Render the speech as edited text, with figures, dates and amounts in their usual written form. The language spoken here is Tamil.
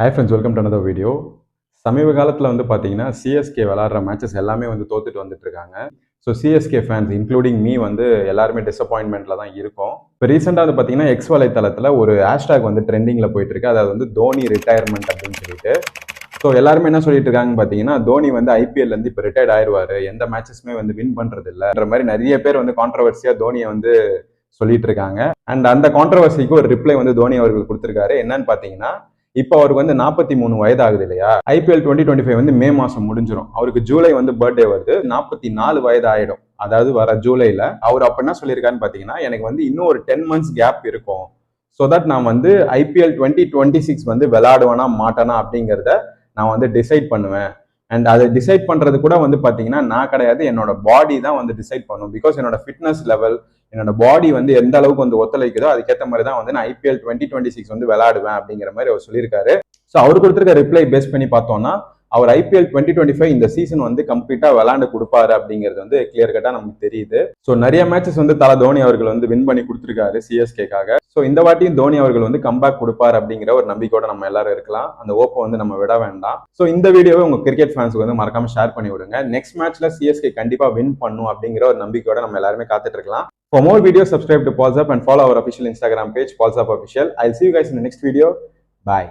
Hi friends, welcome to another video. சமீப காலத்தில் வந்து பார்த்தீங்கன்னா சிஎஸ்கே விளாட்ற மேட்சஸ் எல்லாமே வந்து தோத்துட்டு வந்துட்டு இருக்காங்க. So CSK fans including me வந்து எல்லாருமே டிசப்பாயின்மெண்ட்டில் தான் இருக்கும். இப்போ ரீசெண்டாக வந்து பார்த்தீங்கன்னா எக்ஸ் வலைத்தளத்தில் ஒரு ஹேஷ்டாக் வந்து ட்ரெண்டிங்கில் போயிட்டு இருக்கு. அதாவது வந்து தோனி ரிட்டையர்மெண்ட் அப்படின்னு சொல்லிட்டு. ஸோ எல்லாருமே என்ன சொல்லிட்டு இருக்காங்கன்னு பார்த்தீங்கன்னா, தோனி வந்து ஐபிஎல்லேருந்து இப்போ ரிட்டையர்ட் ஆயிடுவார், எந்த மேட்சஸுமே வந்து வின் பண்ணுறது இல்லைன்ற மாதிரி நிறைய பேர் வந்து கான்ட்ரவர்சியாக தோனியை வந்து சொல்லிட்டு இருக்காங்க. அண்ட் அந்த கான்ட்ரவர்சிக்கு ஒரு ரிப்ளை வந்து தோனி அவர்கள் கொடுத்துருக்காரு. என்னன்னு பார்த்தீங்கன்னா, இப்போ அவருக்கு வந்து 43 வயது ஆகுது இல்லையா? ஐபிஎல் 2025 வந்து மே மாசம் முடிஞ்சிடும். அவருக்கு ஜூலை வந்து பர்த்டே வருது, 44 வயது ஆயிடும். அதாவது வர ஜூலைல அவர் அப்ப என்ன சொல்லியிருக்காருன்னு பாத்தீங்கன்னா, எனக்கு வந்து இன்னும் ஒரு 10 months கேப் இருக்கும், ஸோ தட் நான் வந்து ஐபிஎல் 2026 வந்து விளையாடுவேனா மாட்டேனா அப்படிங்கிறத நான் வந்து டிசைட் பண்ணுவேன். அண்ட் அதை டிசைட் பண்றது கூட வந்து பாத்தீங்கன்னா நான் கிடையாது, என்னோட பாடி தான் வந்து டிசைட் பண்ணும். பிகாஸ் என்னோட ஃபிட்னஸ் லெவல், என்னோட பாடி வந்து எந்த அளவுக்கு வந்து ஒத்துழைக்குதோ அதுக்கேற்ற மாதிரி தான் வந்து நான் ஐபிஎல் 2026 வந்து விளையாடுவேன் அப்படிங்கிற மாதிரி அவர் சொல்லியிருக்காரு. ஸோ அவர் கொடுத்துருக்க ரிப்ளை பேஸ் பண்ணி பார்த்தோம்னா, அவர் ஐபிஎல் 2025 இந்த சீசன் வந்து கம்ப்ளீட்டா விளையாண்டு கொடுப்பாரு அப்படிங்கிறது வந்து கிளியர் கட்டா நமக்கு தெரியுது. ஸோ நிறைய மேட்சஸ் வந்து தல தோனி அவர்கள் வந்து வின் பண்ணி கொடுத்துருக்காரு சிஎஸ்கேக்காக. ஸோ இந்த வாட்டியும் தோனி அவர்கள் வந்து கம்பேக் கொடுப்பாரு அப்படிங்கிற ஒரு நம்பிக்கையோட நம்ம எல்லாரும் இருக்கலாம். அந்த ஓப்பை வந்து நம்ம விட வேண்டாம். ஸோ இந்த வீடியோவை உங்க கிரிக்கெட் ஃபேன்ஸுக்கு வந்து மறக்காம ஷேர் பண்ணி விடுங்க. நெக்ஸ்ட் மேட்ச்ல சிஎஸ்கே கண்டிப்பா வின் பண்ணும் அப்படிங்கிற ஒரு நம்பிக்கையோட நம்ம எல்லாருமே காத்துட்டு இருக்கலாம். For more videos, subscribe to Pulse Up and follow our official Instagram page, Pulse Up Official. I'll see you guys in the next video. Bye.